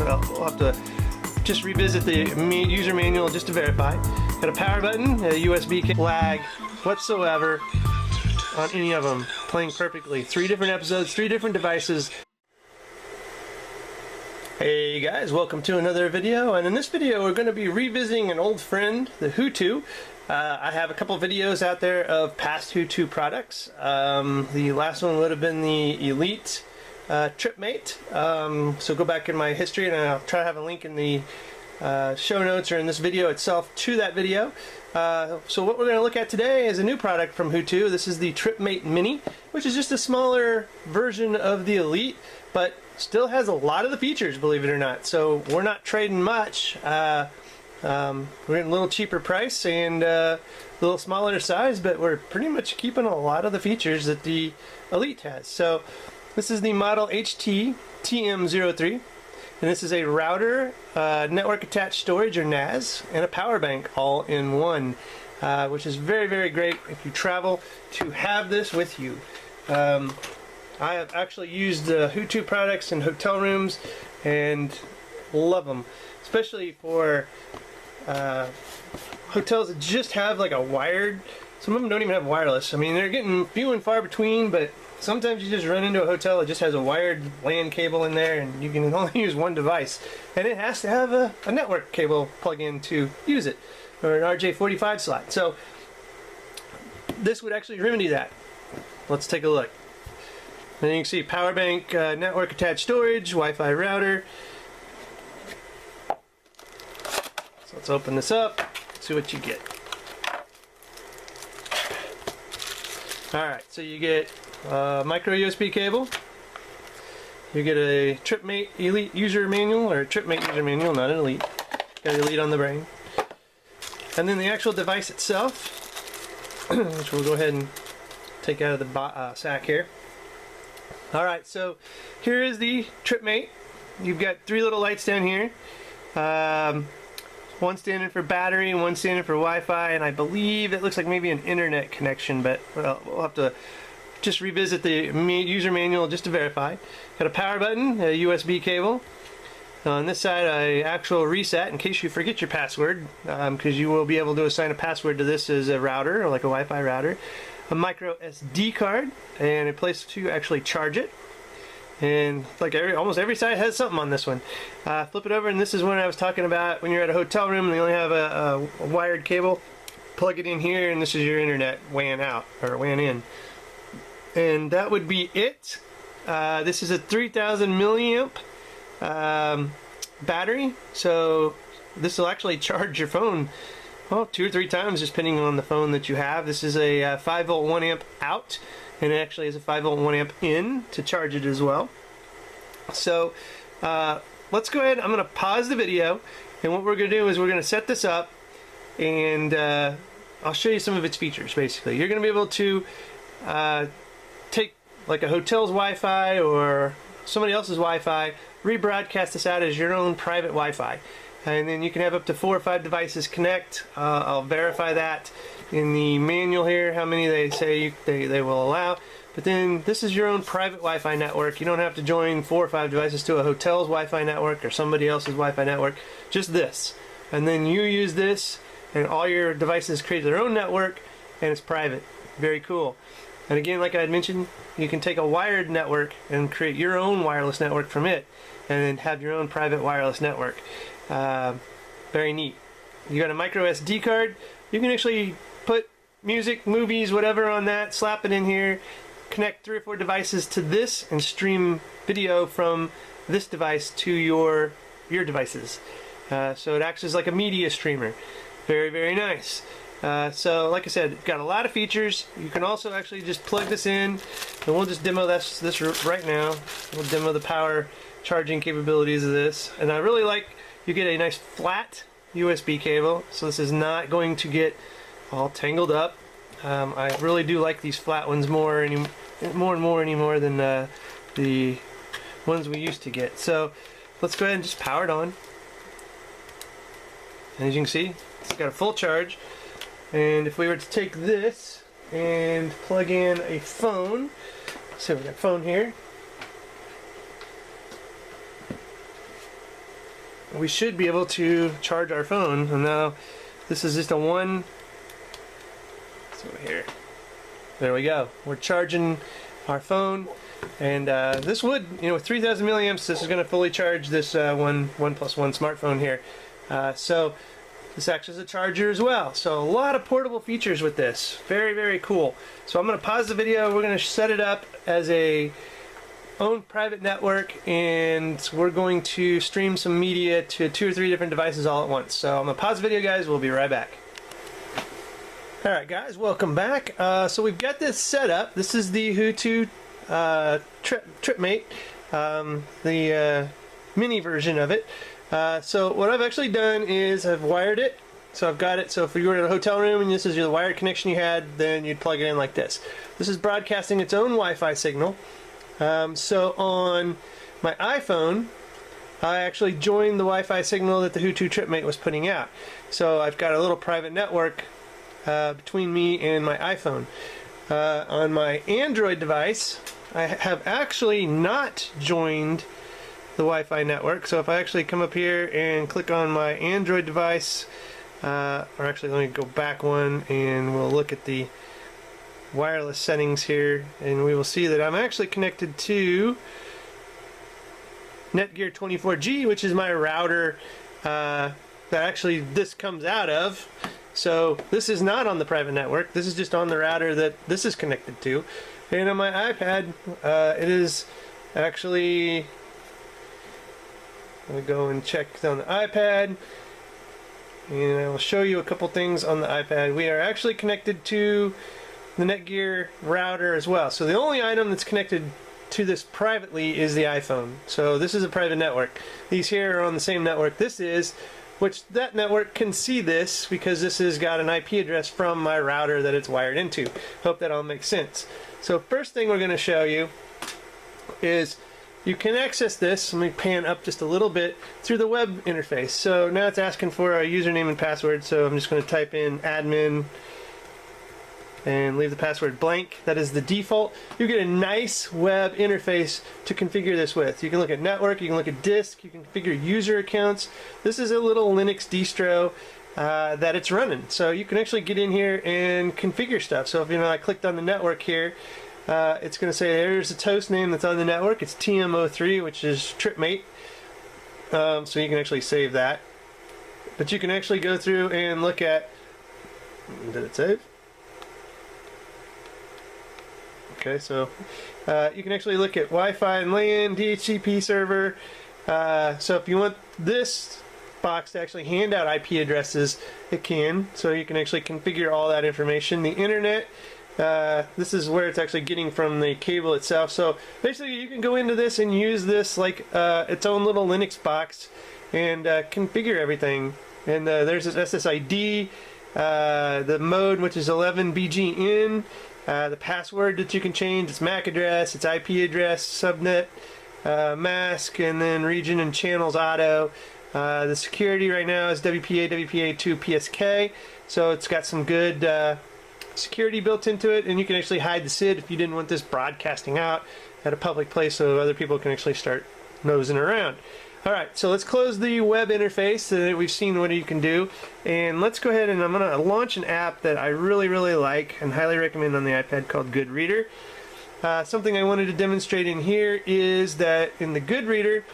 we'll have to just revisit the user manual just to verify. Got a power button, a USB lag whatsoever on any of them, playing perfectly. 3 different episodes, 3 different devices. Hey guys, welcome to another video, and in this video we're going to be revisiting an old friend, the HooToo. I have a couple videos out there of past HooToo products. The last one would have been the Elite Tripmate, so go back in my history and I'll try to have a link in the show notes or in this video itself to that video. So what we're going to look at today is a new product from HooToo. This is the Tripmate Mini, which is just a smaller version of the Elite, but still has a lot of the features, believe it or not. So we're not trading much. We're getting a little cheaper price and a little smaller size, but we're pretty much keeping a lot of the features that the Elite has. So this is the model HT TM03, and this is a router, network attached storage or NAS, and a power bank all in one, which is very, very great if you travel to have this with you. I have actually used HooToo products in hotel rooms and love them, especially for hotels that just have like a wired. Some of them don't even have wireless. I mean, they're getting few and far between, but sometimes you just run into a hotel that just has a wired LAN cable in there and you can only use one device, and it has to have a network cable plug-in to use it, or an RJ45 slot. So this would actually remedy that. Let's take a look. And you can see power bank, network attached storage, Wi-Fi router. So let's open this up, see what you get. Alright, so you get a micro USB cable. You get a Tripmate Elite user manual, or a Tripmate user manual, not an Elite. Got Elite on the brain. And then the actual device itself, which we'll go ahead and take out of the sack here. Alright, so here is the Tripmate. You've got 3 little lights down here. One standing for battery and one standing for Wi-Fi, and I believe it looks like maybe an internet connection, but well, we'll have to just revisit the user manual just to verify. Got a power button, a USB cable. On this side, an actual reset in case you forget your password, because you will be able to assign a password to this as a router, or like a Wi-Fi router. A micro SD card, and a place to actually charge it. And like almost every site has something on this one. Flip it over, and this is one I was talking about when you're at a hotel room and they only have a wired cable. Plug it in here, and this is your internet WAN out, or WAN in. And that would be it. This is a 3000 milliamp battery, so this will actually charge your phone, well, 2 or 3 times, just depending on the phone that you have. This is a 5 volt 1 amp out, and it actually has a 5 volt 1 amp in to charge it as well. So let's go ahead. I'm going to pause the video, and what we're going to do is we're going to set this up, and I'll show you some of its features. Basically, you're going to be able to take like a hotel's Wi-Fi or somebody else's Wi-Fi, rebroadcast this out as your own private Wi-Fi, and then you can have up to 4 or 5 devices connect. I'll verify that in the manual here, how many they say they will allow. But then this is your own private Wi-Fi network. You don't have to join 4 or 5 devices to a hotel's Wi-Fi network or somebody else's Wi-Fi network. Just this, and then you use this, and all your devices create their own network, and it's private. Very cool. And again, like I had mentioned, you can take a wired network and create your own wireless network from it, and then have your own private wireless network. Very neat. You got a micro SD card. You can actually put music, movies, whatever on that, slap it in here, connect 3 or 4 devices to this, and stream video from this device to your devices. So it acts as like a media streamer. Very, very nice. So like I said, it's got a lot of features. You can also actually just plug this in, and we'll just demo this right now. We'll demo the power charging capabilities of this. And I really like, you get a nice flat USB cable, so this is not going to get all tangled up. I really do like these flat ones more and more anymore than the ones we used to get. So let's go ahead and just power it on. And as you can see, it's got a full charge. And if we were to take this and plug in a phone, so we got a phone here. we should be able to charge our phone. And now this is just a one. So here, there we go. We're charging our phone, and this would, with 3,000 milliamps, this is going to fully charge this OnePlus One smartphone here. So this acts as a charger as well. So a lot of portable features with this. Very, very cool. So I'm going to pause the video. We're going to set it up as a own private network, and we're going to stream some media to 2 or 3 different devices all at once. So I'm going to pause the video, guys. We'll be right back. Alright guys, welcome back. So we've got this set up. This is the HooToo Tripmate, the mini version of it. So what I've actually done is I've wired it. So I've got it, so if you were in a hotel room and this is the wired connection you had, then you'd plug it in like this. This is broadcasting its own Wi-Fi signal. So on my iPhone, I actually joined the Wi-Fi signal that the HooToo Tripmate was putting out. So I've got a little private network between me and my iPhone. On my Android device, I have actually not joined the Wi-Fi network. So if I actually come up here and click on my Android device, or actually let me go back one and we'll look at the wireless settings here, and we will see that I'm actually connected to Netgear 24G, which is my router that actually this comes out of. So this is not on the private network. This is just on the router that this is connected to. And on my iPad, it is actually, let me go and check on the iPad, and I will show you a couple things on the iPad. We are actually connected to the Netgear router as well. So the only item that's connected to this privately is the iPhone. So this is a private network. These here are on the same network this is, which that network can see this because this has got an IP address from my router that it's wired into. Hope that all makes sense. So first thing we're going to show you is you can access this, let me pan up just a little bit, through the web interface. So now it's asking for a username and password, so I'm just going to type in admin and leave the password blank. That is the default. You get a nice web interface to configure this with. You can look at network, you can look at disk, you can configure user accounts. This is a little Linux distro that it's running. So you can actually get in here and configure stuff. So if I clicked on the network here, it's going to say there's a host name that's on the network. It's TM03, which is Tripmate. So you can actually save that. But you can actually go through and look at, did it save? Okay, so you can actually look at Wi-Fi and LAN, DHCP server. So if you want this box to actually hand out IP addresses, it can. So you can actually configure all that information. The internet, this is where it's actually getting from the cable itself. So basically you can go into this and use this like its own little Linux box and configure everything. And there's this SSID, the mode, which is 11BGN. The password that you can change, its MAC address, its IP address, subnet, mask, and then region and channels auto. The security right now is WPA, WPA2, PSK, so it's got some good security built into it, and you can actually hide the SID if you didn't want this broadcasting out at a public place so other people can actually start nosing around. Alright, so let's close the web interface so that we've seen what you can do, and let's go ahead and I'm going to launch an app that I really like and highly recommend on the iPad called Goodreader. Something I wanted to demonstrate in here is that in the Goodreader,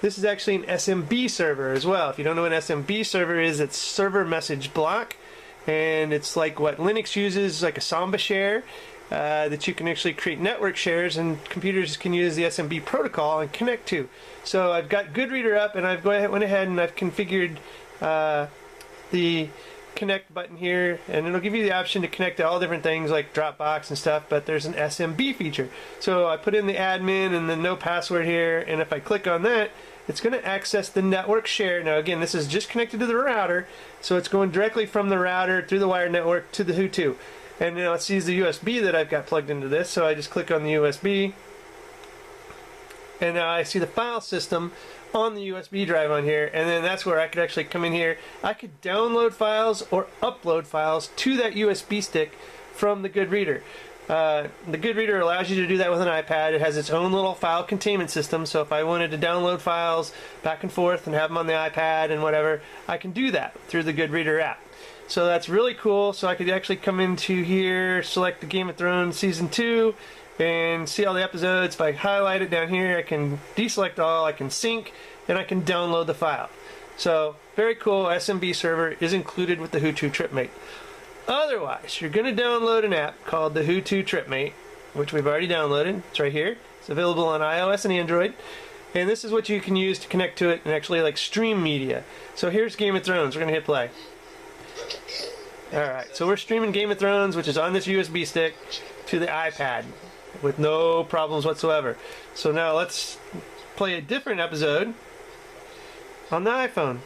this is actually an SMB server as well. If you don't know what an SMB server is, it's server message block, and it's like what Linux uses, like a Samba share. That you can actually create network shares, and computers can use the SMB protocol and connect to. So I've got Goodreader up, and I've went ahead and I've configured the connect button here, and it'll give you the option to connect to all different things like Dropbox and stuff, but there's an SMB feature. So I put in the admin and the no password here, and if I click on that, it's going to access the network share. Now again, this is just connected to the router, so it's going directly from the router through the wired network to the HooToo. And now it sees the USB that I've got plugged into this, so I just click on the USB, and now I see the file system on the USB drive on here, and then that's where I could actually come in here. I could download files or upload files to that USB stick from the Goodreader. The Good Reader allows you to do that with an iPad. It has its own little file containment system, so if I wanted to download files back and forth and have them on the iPad and whatever, I can do that through the Good Reader app. So that's really cool. So I could actually come into here, select the Game of Thrones Season 2, and see all the episodes. If I highlight it down here, I can deselect all, I can sync, and I can download the file. So very cool. SMB server is included with the HooToo Tripmate. Otherwise, you're going to download an app called the HooToo Tripmate, which we've already downloaded. It's right here. It's available on iOS and Android. And this is what you can use to connect to it and actually like stream media. So here's Game of Thrones. We're going to hit play. Alright, so we're streaming Game of Thrones, which is on this USB stick, to the iPad with no problems whatsoever. So now let's play a different episode on the iPhone.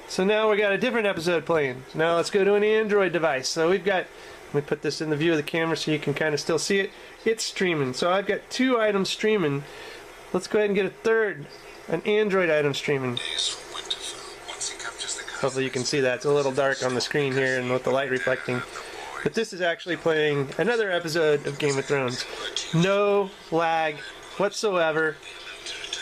So now we got a different episode playing. Now let's go to an Android device. So we've got, let me put this in the view of the camera so you can kind of still see it. It's streaming. So I've got 2 items streaming. Let's go ahead and get a third, an Android item streaming. Hopefully you can see that. It's a little dark on the screen here and with the light reflecting. But this is actually playing another episode of Game of Thrones. No lag whatsoever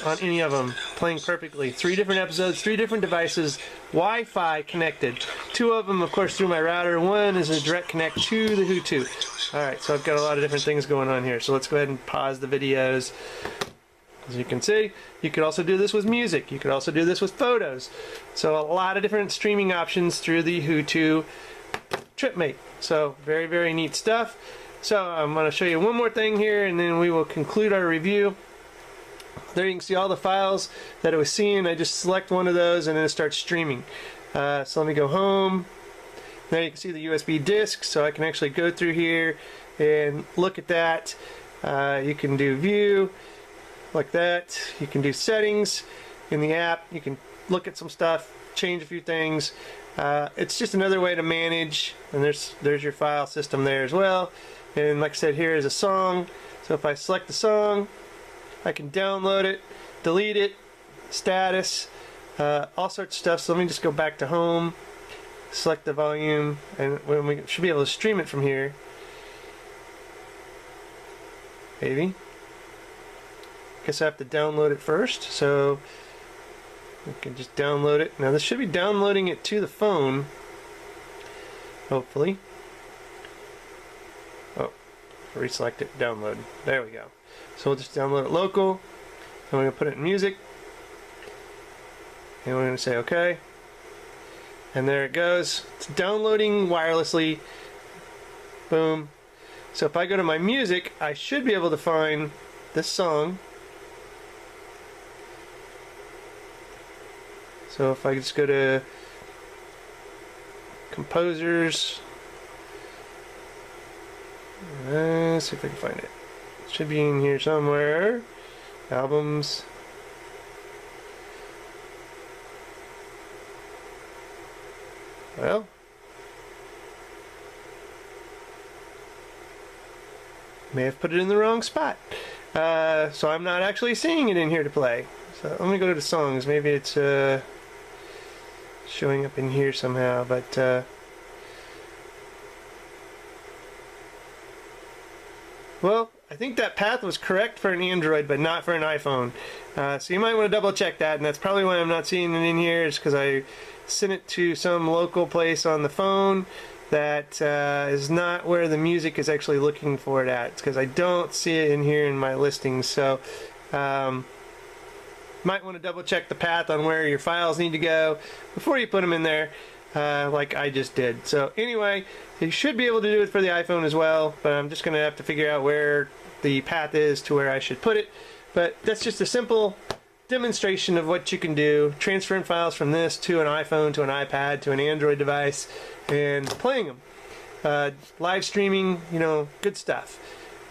on any of them. Playing perfectly. 3 different episodes, 3 different devices, Wi-Fi connected. 2 of them, of course, through my router. 1 is a direct connect to the HooToo. Alright, so I've got a lot of different things going on here. So let's go ahead and pause the videos. As you can see, you could also do this with music. You could also do this with photos. So a lot of different streaming options through the HooToo Tripmate. So very, very neat stuff. So I'm going to show you one more thing here and then we will conclude our review. There you can see all the files that I was seeing. I just select one of those and then it starts streaming. So let me go home. Now you can see the USB disk, so I can actually go through here and look at that. You can do view like that. You can do settings in the app. You can look at some stuff, change a few things. It's just another way to manage, and there's your file system there as well. And like I said, here is a song. So if I select the song, I can download it, delete it, status, all sorts of stuff. So let me just go back to home, select the volume, and we should be able to stream it from here. Maybe. Guess I have to download it first. So we can just download it. Now this should be downloading it to the phone, hopefully. Oh, reselect it, download. There we go. So we'll just download it local, and we're going to put it in music, and we're going to say OK, and there it goes. It's downloading wirelessly. Boom. So if I go to my music, I should be able to find this song. So if I just go to composers, let's see if I can find it. Should be in here somewhere. Albums. Well, may have put it in the wrong spot. So I'm not actually seeing it in here to play. So let me go to the songs. Maybe it's showing up in here somehow, but well, I think that path was correct for an Android, but not for an iPhone. So you might want to double check that, and that's probably why I'm not seeing it in here, is because I sent it to some local place on the phone that is not where the music is actually looking for it at. It's because I don't see it in here in my listings. So might want to double check the path on where your files need to go before you put them in there, like I just did. So anyway, you should be able to do it for the iPhone as well, but I'm just going to have to figure out where the path is to where I should put it. But that's just a simple demonstration of what you can do, transferring files from this to an iPhone, to an iPad, to an Android device, and playing them. Live streaming, you know, good stuff.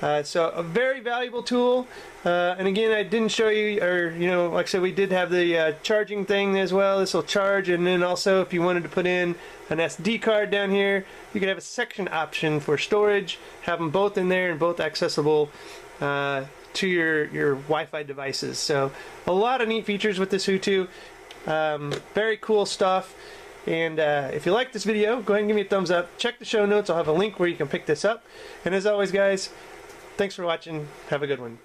So a very valuable tool. And again, I didn't show you, or you know, like I said, we did have the charging thing as well. This will charge, and then also if you wanted to put in an SD card down here, you could have a section option for storage, have them both in there and both accessible to your Wi-Fi devices. So a lot of neat features with this HooToo. Very cool stuff. And if you like this video, go ahead and give me a thumbs up. Check the show notes. I'll have a link where you can pick this up. And as always, guys, thanks for watching. Have a good one.